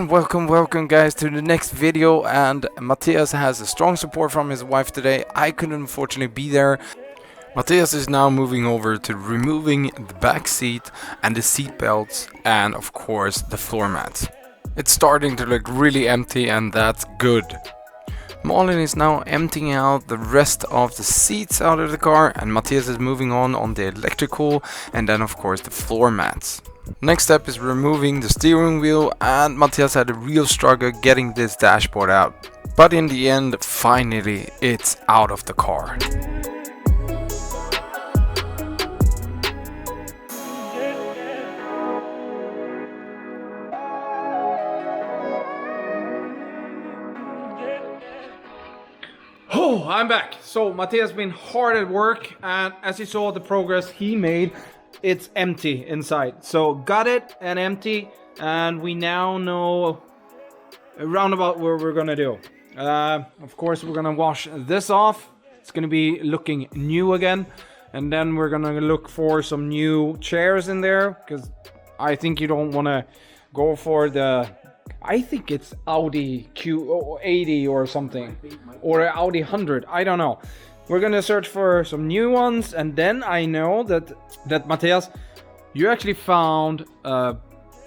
And welcome guys to the next video. And Matthias has a strong support from his wife today. I couldn't unfortunately be there. Matthias is now moving over to removing the back seat and the seat belts and of course the floor mats. It's starting to look really empty and that's good. Malin is now emptying out the rest of the seats out of the car, and Matthias is moving on the electrical and then of course the floor mats. Next step is removing the steering wheel, and Matthias had a real struggle getting this dashboard out. But in the end, finally it's out of the car. Oh, I'm back. So Matthias has been hard at work, and as you saw the progress he made, it's empty inside. So got it and empty, and we now know around about what we're gonna do. Of course we're gonna wash this off. It's gonna be looking new again, and then we're gonna look for some new chairs in there, because I think you don't want to go for the, I think it's Audi Q80 or something, or Audi 100, I don't know. We're gonna search for some new ones, and then I know that Matthias, you actually found a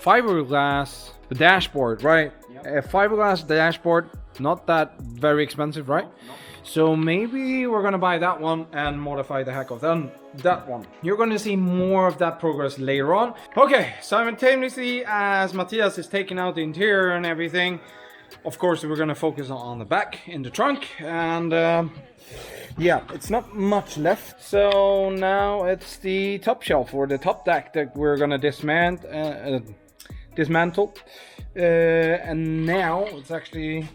fiberglass dashboard, right? Yep. A fiberglass dashboard, not that very expensive, right? No. So maybe we're gonna buy that one and modify the heck of that one. You're gonna see more of that progress later on. Okay, simultaneously as Matthias is taking out the interior and everything, of course we're gonna focus on the back in the trunk, and yeah, it's not much left. So now it's the top shelf or the top deck that we're gonna dismantle, and now it's actually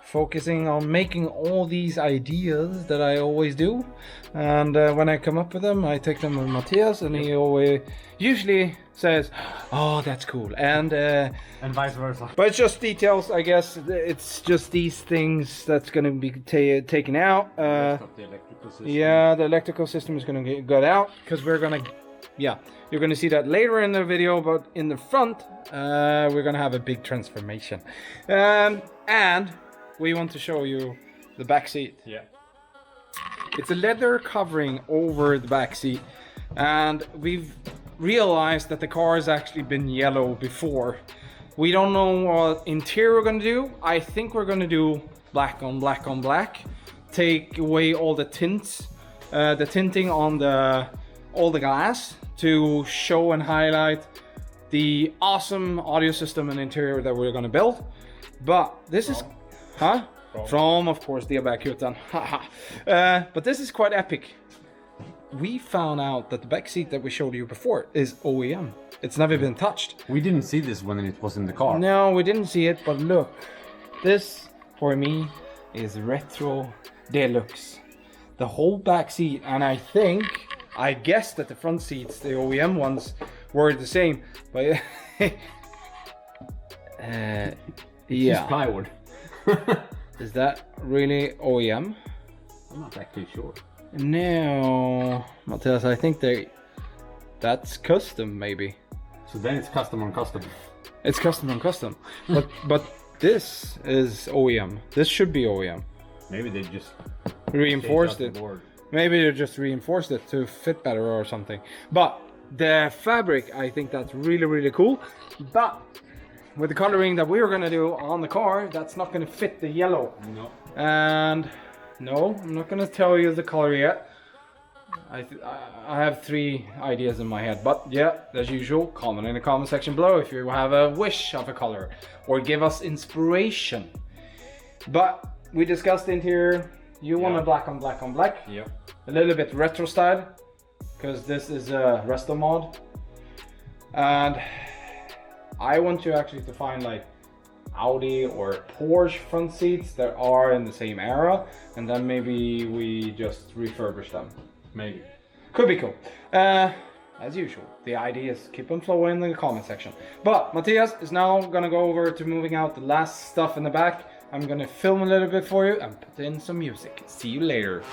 focusing on making all these ideas that I always do, and when I come up with them I take them with Matthias, and he always usually says, oh, that's cool, and vice versa. But it's just details, I guess. It's just these things that's going to be taken out. The electrical system. Yeah, the electrical system is going to get got out, because we're going to, yeah, you're going to see that later in the video, but in the front we're going to have a big transformation, and we want to show you the back seat. Yeah. It's a leather covering over the back seat, and we've realized that the car has actually been yellow before. We don't know what interior we're gonna do. I think we're gonna do black on black on black. Take away all the tints, the tinting on all the glass to show and highlight the awesome audio system and interior that we're gonna build. But this is, from of course the Diabacutan. But this is quite epic. We found out that the back seat that we showed you before is OEM. It's never been touched. We didn't see this when it was in the car. No, we didn't see it, but look. This, for me, is retro deluxe. The whole back seat, and I guess that the front seats, the OEM ones, were the same. But yeah. It's plywood. Is that really OEM? I'm not actually sure. No, Matthias, I think that's custom, maybe. So then it's custom on custom. It's custom on custom, but this is OEM. This should be OEM. Maybe they just reinforced it. Maybe they just reinforced it to fit better or something. But the fabric, I think that's really cool. But with the coloring that we're gonna do on the car, that's not gonna fit the yellow. No. And no, I'm not gonna tell you the color yet. I have 3 ideas in my head, but yeah, as usual, comment in the comment section below if you have a wish of a color or give us inspiration. But we discussed the interior. You want a black on black on black. Yeah. A little bit retro style, because this is a restomod, and I want you actually to find like Audi or Porsche front seats that are in the same era, and then maybe we just refurbish them. Maybe. Could be cool. As usual, the ideas keep them flowing in the comment section. But Matthias is now gonna go over to moving out the last stuff in the back. I'm gonna film a little bit for you and put in some music. See you later.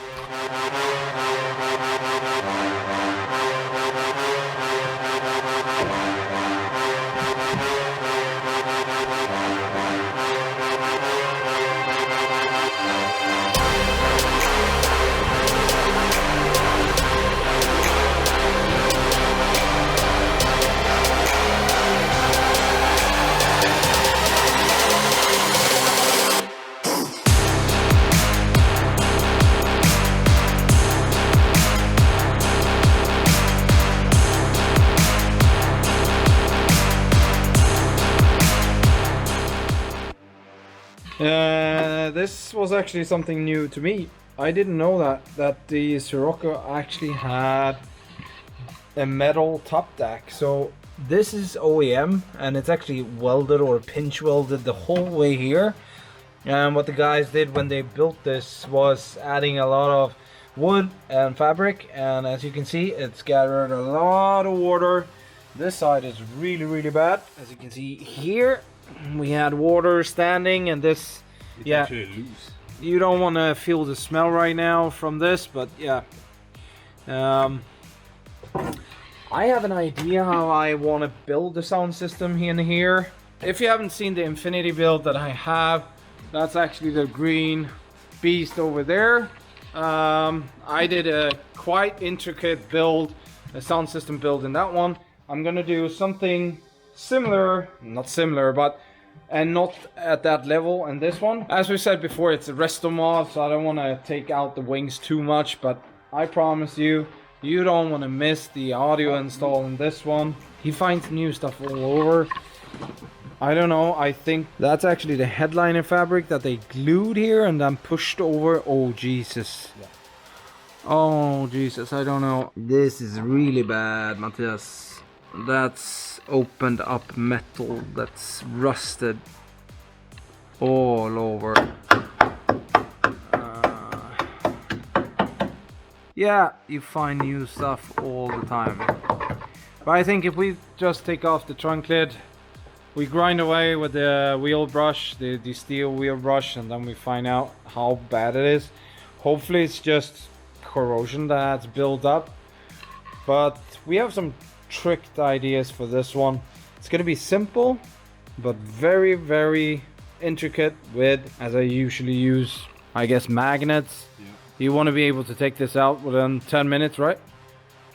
This was actually something new to me. I didn't know that the Scirocco actually had a metal top deck. So this is OEM, and it's actually welded or pinch welded the whole way here. And what the guys did when they built this was adding a lot of wood and fabric, and as you can see, it's gathered a lot of water. This side is really bad. As you can see here, we had water standing, and this, It's yeah, actually loose. you don't want to feel the smell right now from this, but yeah. I have an idea how I want to build the sound system in here. If you haven't seen the Infinity build that I have, that's actually the green beast over there. I did a quite intricate build, a sound system build in that one. I'm gonna do something similar, not similar, but and not at that level in this one. As we said before, it's a restomod, so I don't want to take out the wings too much, but I promise you, you don't want to miss the audio install in this one. He finds new stuff all over. I don't know, I think that's actually the headliner fabric that they glued here and then pushed over. Oh Jesus. Yeah. Oh Jesus, I don't know. This is really bad, Matthias. That's opened up metal that's rusted all over. Yeah, you find new stuff all the time. But I think if we just take off the trunk lid, we grind away with the wheel brush, the steel wheel brush, and then we find out how bad it is. Hopefully it's just corrosion that's built up. But we have some tricked ideas for this one. It's gonna be simple, but very intricate with, as I usually use, I guess, magnets. Yeah. You want to be able to take this out within 10 minutes, right?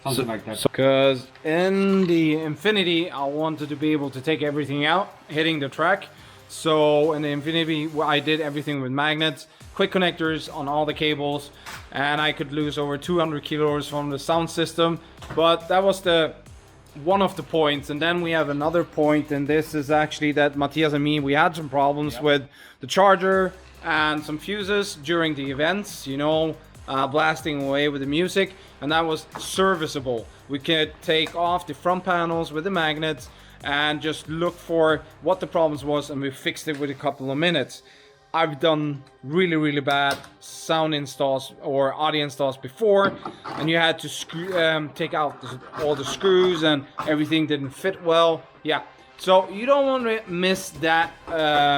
Something like that. Because in the Infinity, I wanted to be able to take everything out, hitting the track. So in the Infinity, I did everything with magnets, quick connectors on all the cables, and I could lose over 200 kilos from the sound system. But that was one of the points. And then we have another point, and this is actually that Matthias and me, we had some problems with the charger and some fuses during the events, you know, blasting away with the music, and that was serviceable. We could take off the front panels with the magnets and just look for what the problems was, and we fixed it with a couple of minutes. I've done really bad sound installs or audio installs before, and you had to take out all the screws and everything didn't fit well. Yeah, so you don't want to miss that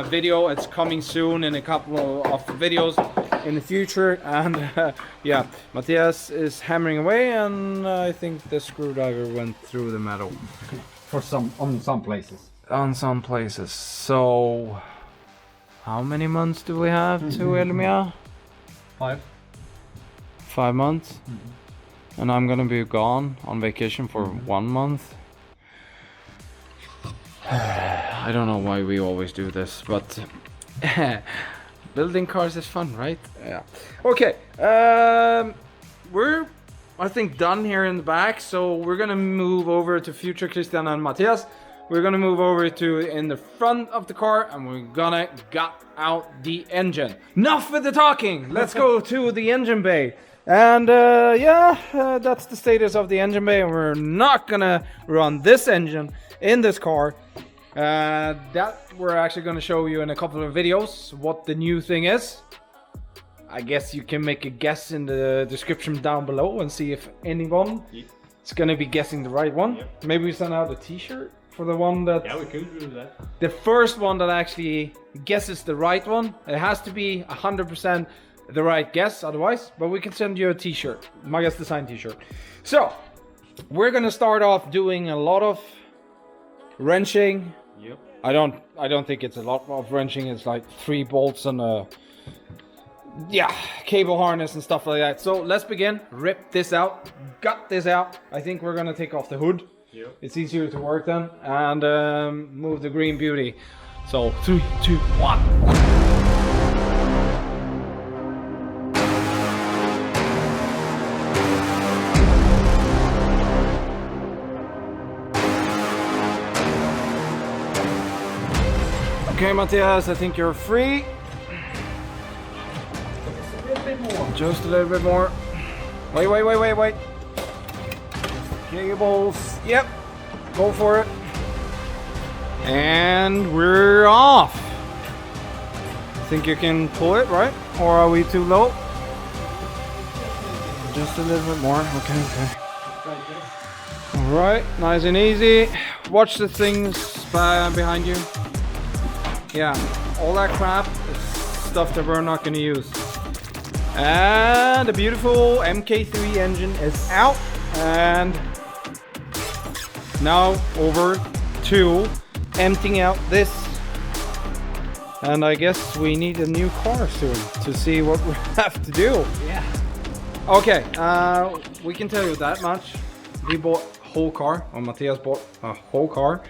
video. It's coming soon in a couple of videos in the future, and yeah, Matthias is hammering away, and I think the screwdriver went through the metal. On some places. On some places. So how many months do we have to Elmia? 5. 5 months. And I'm gonna be gone on vacation for 1 month. I don't know why we always do this, but building cars is fun, right? Yeah. Okay, we're, I think, done here in the back, so we're gonna move over to future Christian and Matthias. We're gonna move over to in the front of the car, and we're gonna gut out the engine. Enough with the talking. Let's go to the engine bay. And that's the status of the engine bay, and we're not gonna run this engine in this car. That we're actually gonna show you in a couple of videos what the new thing is. I guess you can make a guess in the description down below and see if anyone is gonna be guessing the right one. Yep. Maybe we send out a t-shirt for the one that... Yeah, we could do that. The first one that actually guesses the right one. It has to be 100% the right guess otherwise, but we can send you a t-shirt, Magas Design t-shirt. So we're gonna start off doing a lot of wrenching. Yep. I don't think it's a lot of wrenching. It's like 3 bolts and a cable harness and stuff like that. So let's begin. Rip this out, gut this out. I think we're gonna take off the hood. Yep. It's easier to work then, and move the green beauty. So 3, 2, 1. Okay, Matthias, I think you're free. little bit more. Just a little bit more. Wait. Cables. Yep. Go for it. And we're off. Think you can pull it, right? Or are we too low? Just a little bit more. Okay. Alright, nice and easy. Watch the things behind you. Yeah, all that crap is stuff that we're not going to use. And the beautiful MK3 engine is out. And now over to emptying out this. And I guess we need a new car soon to see what we have to do. Yeah. Okay, we can tell you that much. We bought a whole car, or Matthias bought a whole car.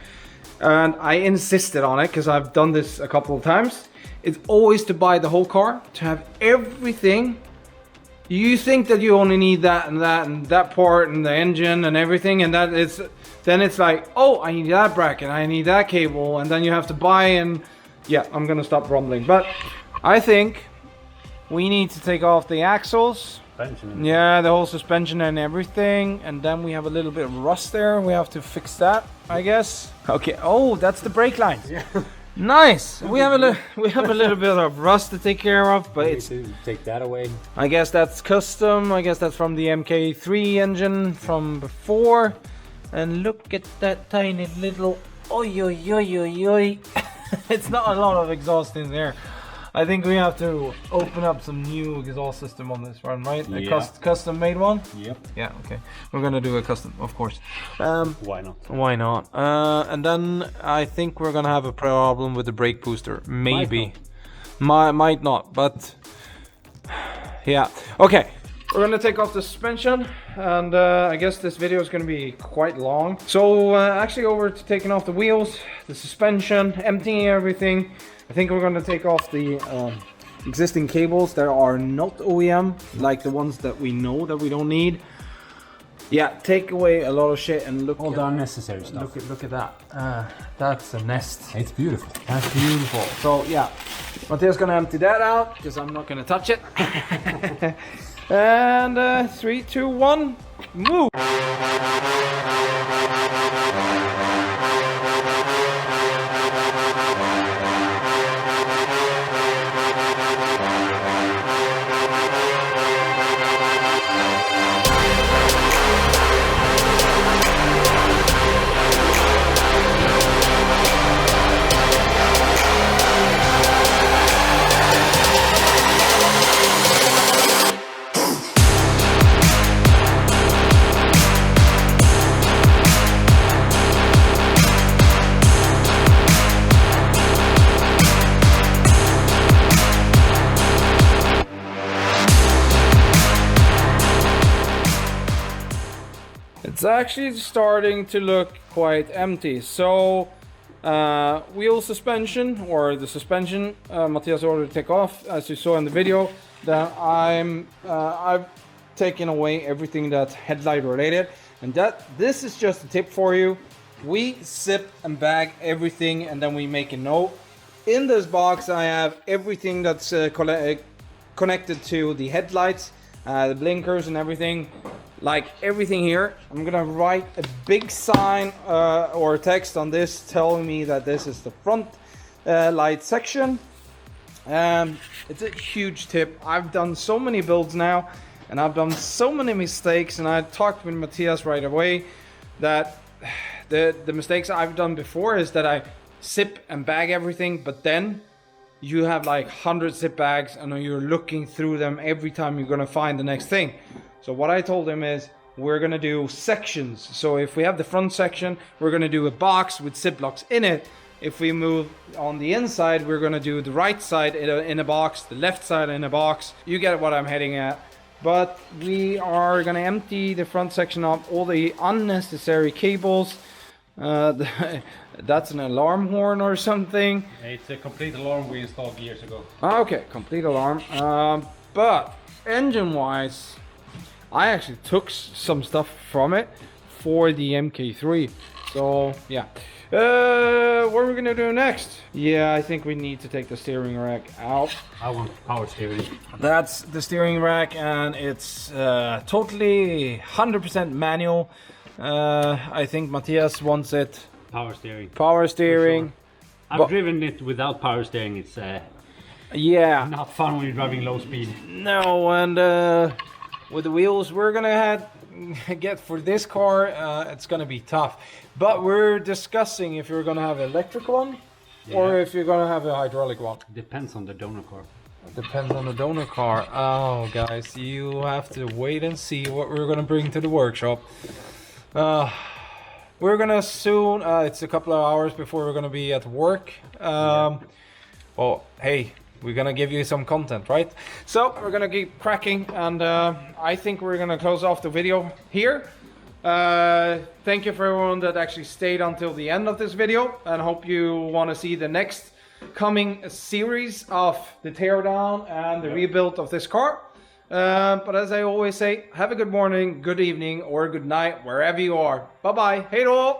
And I insisted on it because I've done this a couple of times. It's always to buy the whole car, to have everything. You think that you only need that and that and that part and the engine and everything, and that is, then it's like, oh, I need that bracket, I need that cable, and then you have to buy. And yeah, I'm gonna stop rumbling, but I think we need to take off the axles. Suspension. Yeah, the whole suspension and everything, and then we have a little bit of rust there. We have to fix that, I guess. Okay. Oh, that's the brake lines. Yeah. Nice. We have a little bit of rust to take care of, but it's. To take that away. I guess that's custom. I guess that's from the MK3 engine from before. And look at that tiny little. Oi. It's not a lot of exhaust in there. I think we have to open up some new exhaust system on this one, right? Yeah. A custom made one? Yep. Yeah, okay. We're gonna do a custom, of course. Why not? Why not? And then I think we're gonna have a problem with the brake booster. Maybe. Might not, but yeah. Okay. We're gonna take off the suspension, and I guess this video is gonna be quite long. So actually over to taking off the wheels, the suspension, emptying everything. I think we're gonna take off the existing cables that are not OEM, like the ones that we know that we don't need. Yeah, take away a lot of shit and look All at the unnecessary stuff. look at that. That's a nest. It's beautiful. That's beautiful. So yeah, Matthias gonna empty that out because I'm not gonna touch it. And 3, 2, 1, move. It's actually starting to look quite empty. So wheel suspension, or the suspension, Matthias ordered to take off, as you saw in the video. That I've taken away everything that's headlight related, and this is just a tip for you. We zip and bag everything, and then we make a note. In this box I have everything that's connected to the headlights, the blinkers and everything. Like everything here, I'm gonna write a big sign or text on this telling me that this is the front light section. It's a huge tip. I've done so many builds now, and I've done so many mistakes, and I talked with Matthias right away that the mistakes I've done before is that I zip and bag everything, but then you have like 100 zip bags and you're looking through them every time you're gonna find the next thing. So what I told him is we're gonna do sections. So if we have the front section, we're gonna do a box with zip blocks in it. If we move on the inside, we're gonna do the right side in a box, the left side in a box. You get what I'm heading at. But we are gonna empty the front section of all the unnecessary cables. That's an alarm horn or something. It's a complete alarm we installed years ago. Okay, complete alarm. But engine wise, I actually took some stuff from it for the MK3. So yeah, What are we gonna do next? Yeah, I think we need to take the steering rack out. I want power steering. That's the steering rack, and it's totally 100% manual. I think Matthias wants it Power steering. power steering. I've driven it without power steering. It's Yeah, not fun when you're driving low speed. no, and with the wheels we're gonna get for this car, it's gonna be tough. But we're discussing if you're gonna have an electric one or if you're gonna have a hydraulic one. Depends on the donor car. Depends on the donor car. Oh, guys, you have to wait and see what we're gonna bring to the workshop. We're gonna soon. It's a couple of hours before we're gonna be at work. Well, hey, we're gonna give you some content, right? So we're gonna keep cracking, and I think we're gonna close off the video here. Thank you for everyone that actually stayed until the end of this video, and hope you want to see the next coming series of the teardown and the rebuild of this car. But as I always say, have a good morning, good evening, or good night, wherever you are. Bye bye. Hej då!